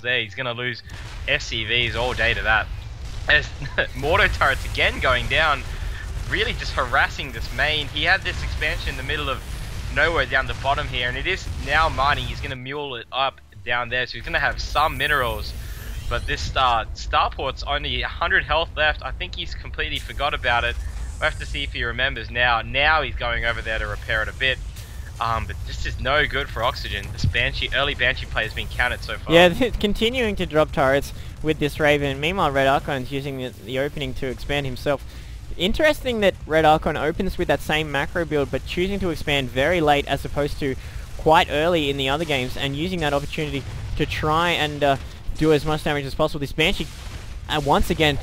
there. He's going to lose SCVs all day to that. As mortar turrets again going down, really just harassing this main. He had this expansion in the middle of nowhere down the bottom here, and it is now mining. He's going to mule it up down there, so he's going to have some minerals. But this starport's only 100 health left. I think he's completely forgot about it. We'll have to see if he remembers now. Now he's going over there to repair it a bit. But this is no good for Oxygen. This early Banshee play has been counted so far. Yeah, continuing to drop turrets with this Raven. Meanwhile, RedArchon's using the opening to expand himself. Interesting that RedArchon opens with that same macro build, but choosing to expand very late as opposed to quite early in the other games, and using that opportunity to try and do as much damage as possible. This Banshee, once again,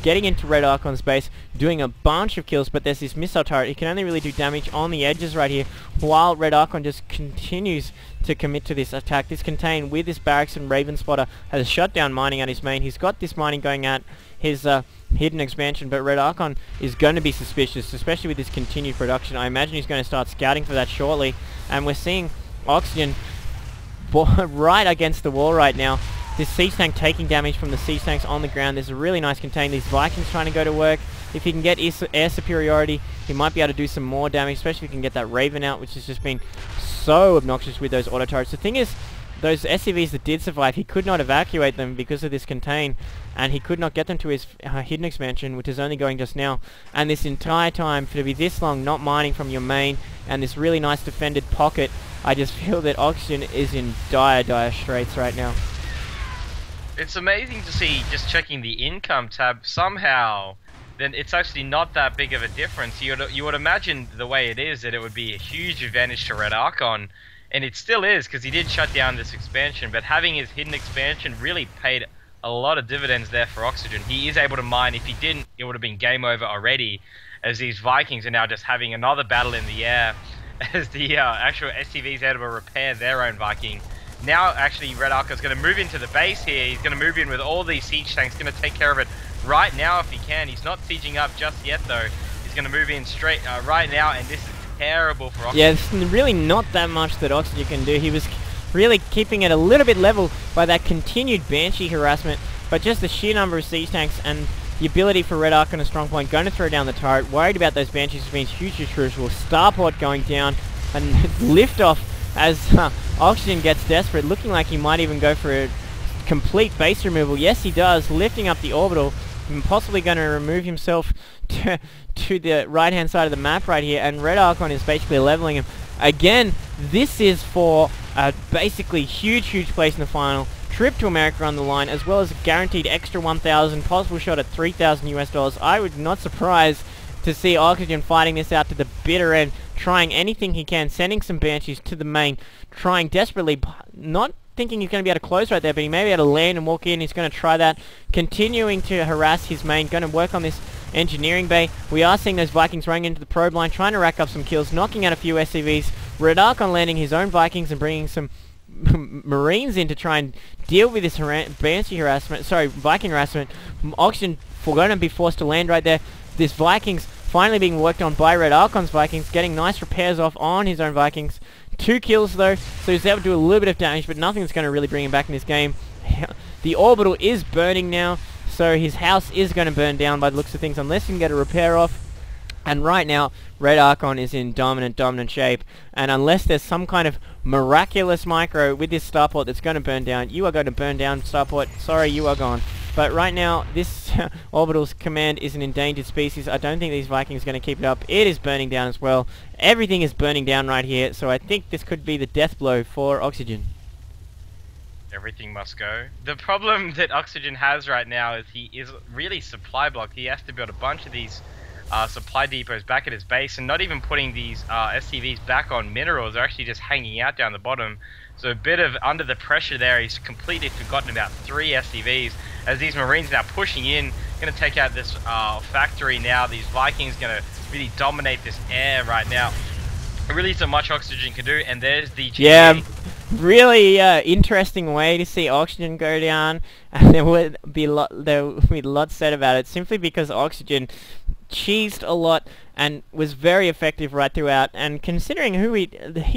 getting into RedArchon's base, doing a bunch of kills, but there's this missile turret. He can only really do damage on the edges right here, while RedArchon just continues to commit to this attack. This Contain with this Barracks and Raven Spotter has shut down mining at his main. He's got this mining going at his hidden expansion, but RedArchon is going to be suspicious, especially with this continued production. I imagine he's going to start scouting for that shortly, and we're seeing Oxygen right against the wall right now. This siege tank taking damage from the siege tanks on the ground. There's a really nice contain. These Vikings trying to go to work. If he can get air superiority, he might be able to do some more damage, especially if he can get that Raven out, which has just been so obnoxious with those auto turrets. The thing is, those SCVs that did survive, he could not evacuate them because of this contain, and he could not get them to his hidden expansion, which is only going just now. And this entire time, for to be this long not mining from your main, and this really nice defended pocket, I just feel that Oxygen is in dire straits right now. It's amazing to see, just checking the income tab, somehow then it's actually not that big of a difference. You would imagine the way it is that it would be a huge advantage to RedArchon, and it still is, because he did shut down this expansion, but having his hidden expansion really paid a lot of dividends there for Oxygen. He is able to mine. If he didn't, it would have been game over already, as these Vikings are now just having another battle in the air, as the actual SCVs are able to repair their own Viking. Now, actually, RedArchon's going to move into the base here. He's going to move in with all these siege tanks. Going to take care of it right now if he can. He's not sieging up just yet, though. He's going to move in straight right now, and this is terrible for Oxygen. Yeah, there's really not that much that Oxygen can do. He was really keeping it a little bit level by that continued Banshee harassment, but just the sheer number of siege tanks and the ability for RedArchon a strong point, going to throw down the turret, worried about those Banshees being hugely crucial. Starport going down, and liftoff as Oxygen gets desperate, looking like he might even go for a complete base removal. Yes, he does, lifting up the orbital, and possibly going to remove himself to the right-hand side of the map right here, and RedArchon is basically leveling him. Again, this is for a basically huge place in the final. Trip to America on the line, as well as a guaranteed extra 1,000, possible shot at 3,000 US dollars. I would not surprise to see Oxygen fighting this out to the bitter end, trying anything he can, sending some Banshees to the main, trying desperately, not thinking he's going to be able to close right there, but he may be able to land and walk in. He's going to try that, continuing to harass his main, going to work on this engineering bay. We are seeing those Vikings running into the probe line, trying to rack up some kills, knocking out a few SCVs. RedArchon landing his own Vikings and bringing some Marines in to try and deal with this Viking harassment. Oxygen going to be forced to land right there. This Vikings finally being worked on by RedArchon's Vikings, getting nice repairs off on his own Vikings. 2 kills though, so he's able to do a little bit of damage, but nothing that's going to really bring him back in this game. The orbital is burning now, so his house is going to burn down by the looks of things, unless he can get a repair off. And right now, RedArchon is in dominant shape, and unless there's some kind of miraculous micro with this starport that's going to burn down, you are going to burn down, starport. Sorry, you are gone. But right now, this orbital's command is an endangered species. I don't think these Vikings are going to keep it up. It is burning down as well. Everything is burning down right here, so I think this could be the death blow for Oxygen. Everything must go. The problem that Oxygen has right now is he is really supply blocked. He has to build a bunch of these supply depots back at his base, and not even putting these SCVs back on minerals. They're actually just hanging out down the bottom. So a bit of under the pressure there. He's completely forgotten about 3 SCVs, as these Marines now pushing in, going to take out this factory now. These Vikings going to really dominate this air right now. There really isn't much Oxygen can do, and there's the GA. Yeah, really interesting way to see Oxygen go down, and there would be a lot said about it, simply because Oxygen cheesed a lot and was very effective right throughout. And considering who he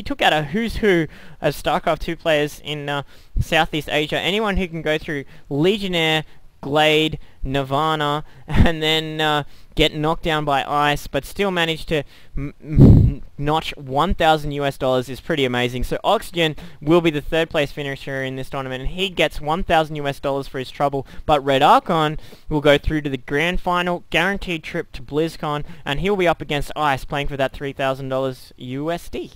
took out a who's who of StarCraft 2 players in Southeast Asia, anyone who can go through Legionnaire, Glade, Nirvana, and then get knocked down by ice, but still manage to notch $1,000 is pretty amazing. So Oxygen will be the third place finisher in this tournament, and he gets $1,000 for his trouble. But RedArchon will go through to the grand final, guaranteed trip to Blizzcon, and he'll be up against Ice, playing for that $3,000 USD.